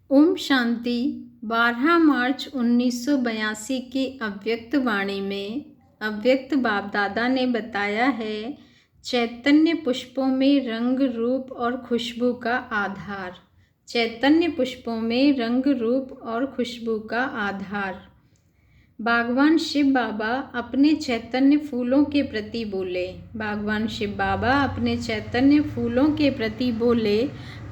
ओम शांति। 12 मार्च 1982 की अव्यक्त वाणी में अव्यक्त बाप दादा ने बताया है, चैतन्य पुष्पों में रंग रूप और खुशबू का आधार। चैतन्य पुष्पों में रंग रूप और खुशबू का आधार। भगवान शिव बाबा अपने चैतन्य फूलों के प्रति बोले। भगवान शिव बाबा अपने चैतन्य फूलों के प्रति बोले।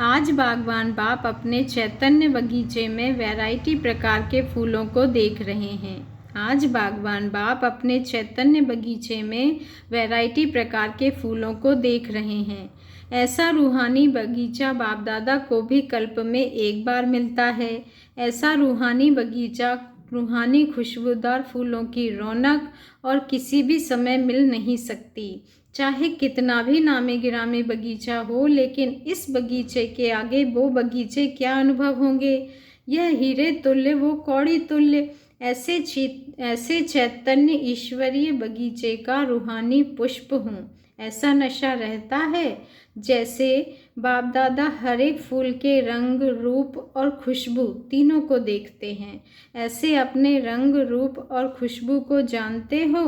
आज भगवान बाप अपने चैतन्य बगीचे में वैरायटी प्रकार के फूलों को देख रहे हैं। आज भगवान बाप अपने चैतन्य बगीचे में वैरायटी प्रकार के फूलों को देख रहे हैं। ऐसा रूहानी बगीचा बाप दादा को भी कल्प में एक बार मिलता है। ऐसा रूहानी बगीचा, रूहानी खुशबूदार फूलों की रौनक और किसी भी समय मिल नहीं सकती। चाहे कितना भी नामी गिरामी बगीचा हो, लेकिन इस बगीचे के आगे वो बगीचे क्या अनुभव होंगे। यह हीरे तुल्य, वो कौड़ी तुल्य, ऐसे चैतन्य ईश्वरीय बगीचे का रूहानी पुष्प हूँ। ऐसा नशा रहता है जैसे बाप दादा हर एक फूल के रंग, रूप और खुशबू तीनों को देखते हैं। ऐसे अपने रंग, रूप और खुशबू को जानते हो।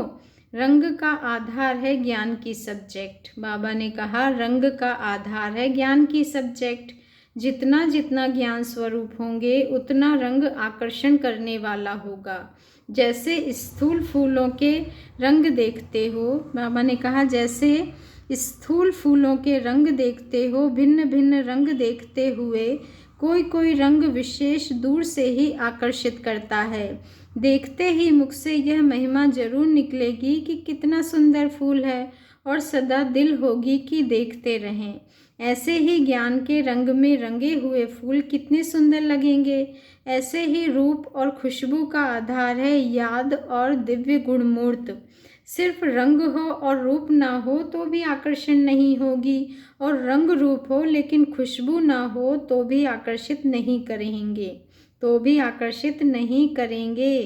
रंग का आधार है ज्ञान की सब्जेक्ट। बाबा ने कहा, रंग का आधार है ज्ञान की सब्जेक्ट। जितना जितना ज्ञान स्वरूप होंगे, उतना रंग आकर्षण करने वाला होगा। जैसे स्थूल फूलों के रंग देखते हो, बाबा ने कहा, जैसे स्थूल फूलों के रंग देखते हो, भिन्न भिन्न रंग देखते हुए कोई कोई रंग विशेष दूर से ही आकर्षित करता है। देखते ही मुख से यह महिमा जरूर निकलेगी कि कितना सुंदर फूल है, और सदा दिल होगी कि देखते रहें। ऐसे ही ज्ञान के रंग में रंगे हुए फूल कितने सुंदर लगेंगे। ऐसे ही रूप और खुशबू का आधार है याद और दिव्य गुणमूर्त। सिर्फ रंग हो और रूप ना हो तो भी आकर्षण नहीं होगी, और रंग रूप हो लेकिन खुशबू ना हो तो भी आकर्षित नहीं करेंगे,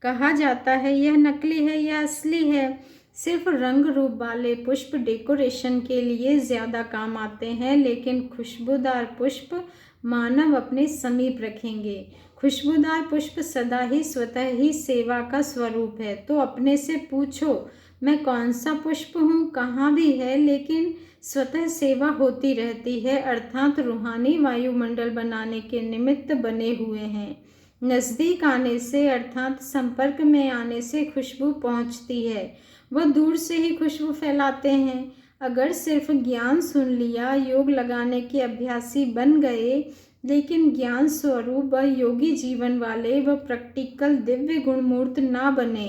कहा जाता है यह नकली है, यह असली है। सिर्फ रंग रूप वाले पुष्प डेकोरेशन के लिए ज़्यादा काम आते हैं, लेकिन खुशबूदार पुष्प मानव अपने समीप रखेंगे। खुशबूदार पुष्प सदा ही स्वतः ही सेवा का स्वरूप है। तो अपने से पूछो, मैं कौन सा पुष्प हूँ, कहाँ भी है, लेकिन स्वतः सेवा होती रहती है, अर्थात रूहानी वायुमंडल बनाने के निमित्त बने हुए हैं। नज़दीक आने से अर्थात संपर्क में आने से खुशबू पहुँचती है, वह दूर से ही खुशबू फैलाते हैं। अगर सिर्फ ज्ञान सुन लिया, योग लगाने के अभ्यासी बन गए, लेकिन ज्ञान स्वरूप व योगी जीवन वाले व प्रैक्टिकल दिव्य गुणमूर्त ना बने,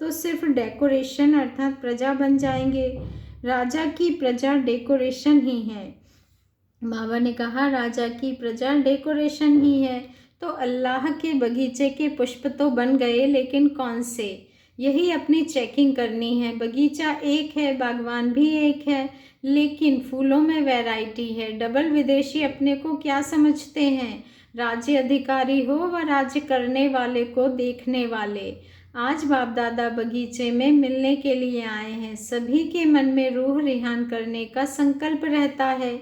तो सिर्फ डेकोरेशन अर्थात प्रजा बन जाएंगे। राजा की प्रजा डेकोरेशन ही है। बाबा ने कहा, राजा की प्रजा डेकोरेशन ही है। तो अल्लाह के बगीचे के पुष्प तो बन गए, लेकिन कौन से, यही अपनी चेकिंग करनी है। बगीचा एक है, बागवान भी एक है, लेकिन फूलों में वैरायटी है। डबल विदेशी अपने को क्या समझते हैं, राज्य अधिकारी हो व राज्य करने वाले को देखने वाले। आज बाप दादा बगीचे में मिलने के लिए आए हैं। सभी के मन में रूह रिहान करने का संकल्प रहता है,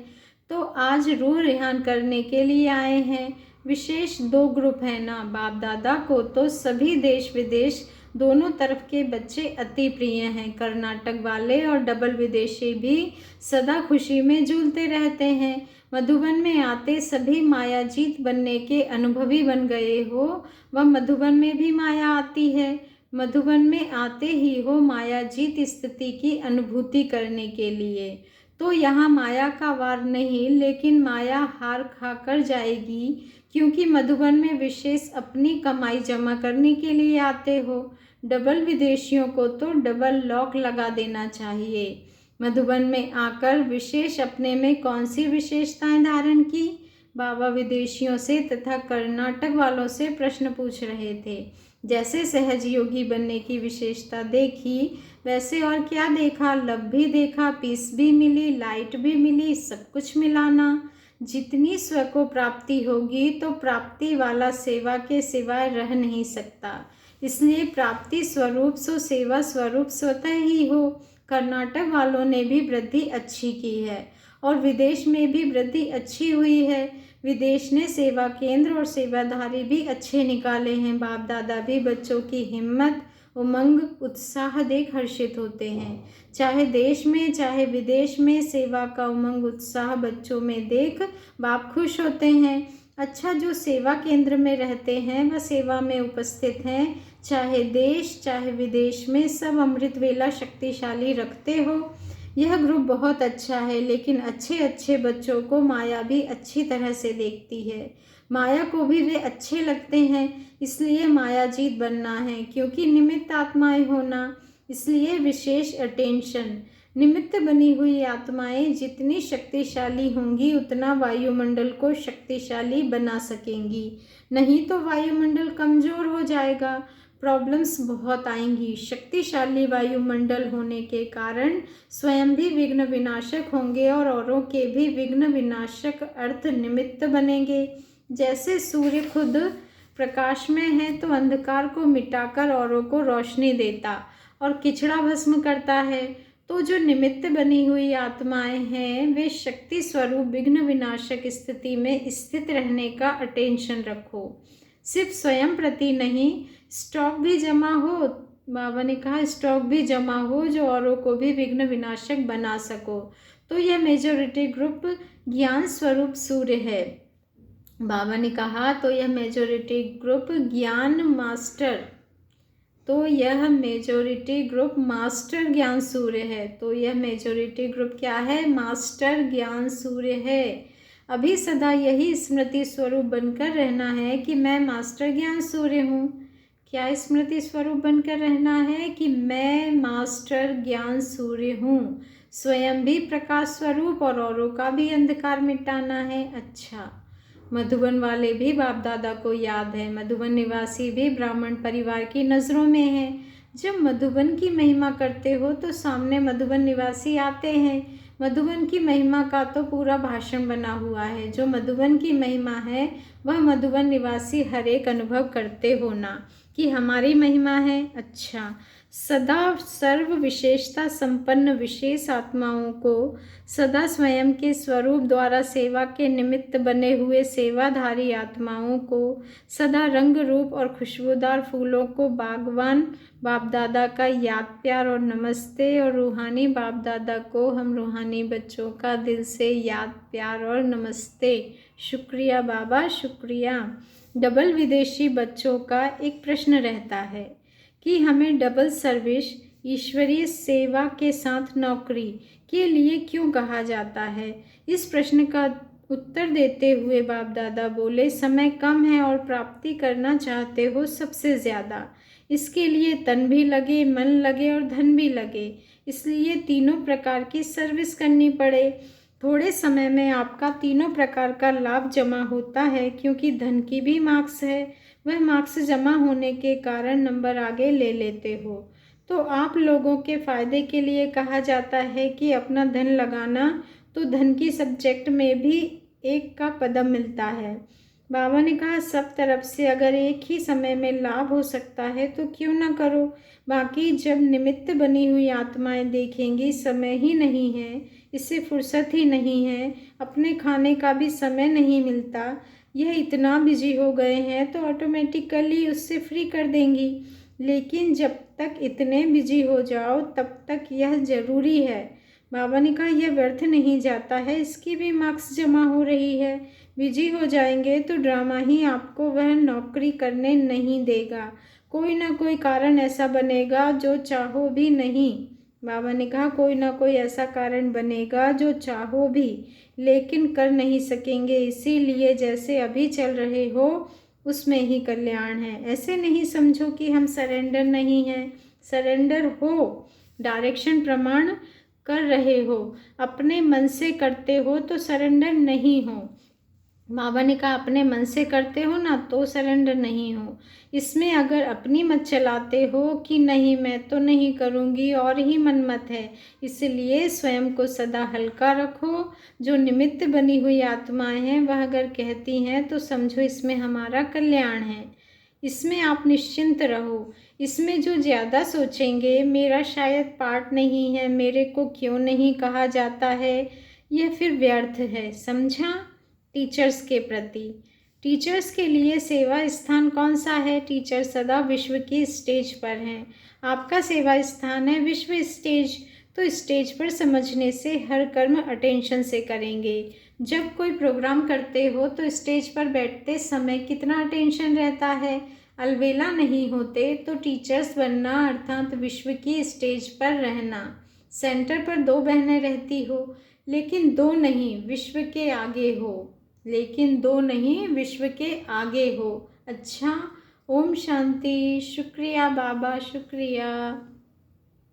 तो आज रूह रिहान करने के लिए आए हैं। विशेष 2 ग्रुप है ना, बाप दादा को तो सभी देश विदेश दोनों तरफ के बच्चे अति प्रिय हैं। कर्नाटक वाले और डबल विदेशी भी सदा खुशी में झूलते रहते हैं। मधुबन में आते सभी मायाजीत बनने के अनुभवी बन गए हो, वह मधुबन में भी माया आती है। मधुबन में आते ही हो मायाजीत स्थिति की अनुभूति करने के लिए। तो यहाँ माया का वार नहीं, लेकिन माया हार खाकर जाएगी, क्योंकि मधुबन में विशेष अपनी कमाई जमा करने के लिए आते हो। डबल विदेशियों को तो डबल लॉक लगा देना चाहिए। मधुबन में आकर विशेष अपने में कौन सी विशेषताएं धारण की। बाबा विदेशियों से तथा कर्नाटक वालों से प्रश्न पूछ रहे थे। जैसे सहज योगी बनने की विशेषता देखी, वैसे और क्या देखा। लब भी देखा, पीस भी मिली, लाइट भी मिली, सब कुछ मिलाना। जितनी स्व को प्राप्ति होगी, तो प्राप्ति वाला सेवा के सिवाय रह नहीं सकता। इसलिए प्राप्ति स्वरूप सो सेवा स्वरूप स्वतः ही हो। कर्नाटक वालों ने भी वृद्धि अच्छी की है, और विदेश में भी वृद्धि अच्छी हुई है। विदेश ने सेवा केंद्र और सेवाधारी भी अच्छे निकाले हैं। बाप दादा भी बच्चों की हिम्मत, उमंग, उत्साह देख हर्षित होते हैं। चाहे देश में चाहे विदेश में सेवा का उमंग उत्साह बच्चों में देख बाप खुश होते हैं। अच्छा, जो सेवा केंद्र में रहते हैं वह सेवा में उपस्थित हैं, चाहे देश चाहे विदेश में, सब अमृत वेला शक्तिशाली रखते हो। यह ग्रुप बहुत अच्छा है, लेकिन अच्छे अच्छे बच्चों को माया भी अच्छी तरह से देखती है। माया को भी वे अच्छे लगते हैं, इसलिए मायाजीत बनना है, क्योंकि निमित्त आत्माएं होना, इसलिए विशेष अटेंशन। निमित्त बनी हुई आत्माएं जितनी शक्तिशाली होंगी उतना वायुमंडल को शक्तिशाली बना सकेंगी, नहीं तो वायुमंडल कमज़ोर हो जाएगा, प्रॉब्लम्स बहुत आएंगी। शक्तिशाली वायुमंडल होने के कारण स्वयं भी विघ्न विनाशक होंगे और औरों के भी विघ्न विनाशक अर्थ निमित्त बनेंगे। जैसे सूर्य खुद प्रकाश में है तो अंधकार को मिटाकर औरों को रोशनी देता और किचड़ा भस्म करता है, तो जो निमित्त बनी हुई आत्माएं हैं वे शक्ति स्वरूप विघ्न विनाशक स्थिति में स्थित रहने का अटेंशन रखो। सिर्फ स्वयं प्रति नहीं, स्टॉक भी जमा हो। बाबा ने कहा स्टॉक भी जमा हो जो औरों को भी विघ्न विनाशक बना सको। तो यह मेजॉरिटी ग्रुप ज्ञान स्वरूप सूर्य है। बाबा ने कहा तो यह मेजॉरिटी ग्रुप ज्ञान मास्टर, तो यह मेजॉरिटी ग्रुप मास्टर ज्ञान सूर्य है। तो यह मेजॉरिटी ग्रुप क्या है? मास्टर ज्ञान सूर्य है। अभी सदा यही स्मृति स्वरूप बनकर रहना है कि मैं मास्टर ज्ञान सूर्य हूँ। क्या स्मृति स्वरूप बनकर रहना है कि मैं मास्टर ज्ञान सूर्य हूँ, स्वयं भी प्रकाश स्वरूप और औरों का भी अंधकार मिटाना है। अच्छा, मधुबन वाले भी बाप दादा को याद है, मधुबन निवासी भी ब्राह्मण परिवार की नज़रों में है। जब मधुबन की महिमा करते हो तो सामने मधुबन निवासी आते हैं। मधुबन की महिमा का तो पूरा भाषण बना हुआ है। जो मधुबन की महिमा है वह मधुबन निवासी हर एक अनुभव करते हो ना कि हमारी महिमा है। अच्छा, सदा सर्व विशेषता संपन्न विशेष आत्माओं को सदा स्वयं के स्वरूप द्वारा सेवा के निमित्त बने हुए सेवाधारी आत्माओं को सदा रंग रूप और खुशबूदार फूलों को बागवान बाप दादा का याद प्यार और नमस्ते, और रूहानी बाप दादा को हम रूहानी बच्चों का दिल से याद प्यार और नमस्ते। शुक्रिया बाबा, शुक्रिया। डबल विदेशी बच्चों का एक प्रश्न रहता है कि हमें डबल सर्विस ईश्वरीय सेवा के साथ नौकरी के लिए क्यों कहा जाता है। इस प्रश्न का उत्तर देते हुए बाप दादा बोले, समय कम है और प्राप्ति करना चाहते हो सबसे ज़्यादा, इसके लिए तन भी लगे, मन लगे और धन भी लगे, इसलिए तीनों प्रकार की सर्विस करनी पड़े। थोड़े समय में आपका तीनों प्रकार का लाभ जमा होता है, क्योंकि धन की भी मार्क्स है, वह मार्क्स जमा होने के कारण नंबर आगे ले लेते हो। तो आप लोगों के फ़ायदे के लिए कहा जाता है कि अपना धन लगाना, तो धन की सब्जेक्ट में भी 1 का पदम मिलता है। बाबा ने कहा सब तरफ से अगर एक ही समय में लाभ हो सकता है तो क्यों ना करो। बाकी जब निमित्त बनी हुई आत्माएं देखेंगी समय ही नहीं है, इससे फुर्सत ही नहीं है, अपने खाने का भी समय नहीं मिलता, यह इतना बिजी हो गए हैं, तो ऑटोमेटिकली उससे फ्री कर देंगी। लेकिन जब तक इतने बिजी हो जाओ तब तक यह ज़रूरी है। बाबा ने कहा यह व्यर्थ नहीं जाता है, इसकी भी मार्क्स जमा हो रही है। बिजी हो जाएंगे तो ड्रामा ही आपको वह नौकरी करने नहीं देगा, कोई ना कोई कारण ऐसा बनेगा जो चाहो भी नहीं। बाबा ने कहा कोई ना कोई ऐसा कारण बनेगा जो चाहो भी लेकिन कर नहीं सकेंगे, इसीलिए जैसे अभी चल रहे हो उसमें ही कल्याण है। ऐसे नहीं समझो कि हम सरेंडर नहीं हैं, सरेंडर हो, डायरेक्शन प्रमाण कर रहे हो, अपने मन से करते हो तो सरेंडर नहीं हो। बाबा ने कहा अपने मन से करते हो ना तो सरेंडर नहीं हो। इसमें अगर अपनी मत चलाते हो कि नहीं मैं तो नहीं करूँगी और ही मन मत है, इसलिए स्वयं को सदा हल्का रखो। जो निमित्त बनी हुई आत्माएं हैं वह अगर कहती हैं तो समझो इसमें हमारा कल्याण है, इसमें आप निश्चिंत रहो। इसमें जो ज़्यादा सोचेंगे मेरा शायद पार्ट नहीं है, मेरे को क्यों नहीं कहा जाता है, यह फिर व्यर्थ है, समझा। टीचर्स के प्रति। टीचर्स के लिए सेवा स्थान कौन सा है? टीचर सदा विश्व की स्टेज पर हैं। आपका सेवा स्थान है विश्व स्टेज। तो स्टेज पर समझने से हर कर्म अटेंशन से करेंगे। जब कोई प्रोग्राम करते हो तो स्टेज पर बैठते समय कितना अटेंशन रहता है? अलबेला नहीं होते तो टीचर्स बनना अर्थात विश्व की स्टेज पर रहना। सेंटर पर 2 बहनें रहती हो, लेकिन 2 नहीं विश्व के आगे हो। लेकिन 2 नहीं विश्व के आगे हो। अच्छा, ओम शांति। शुक्रिया बाबा, शुक्रिया।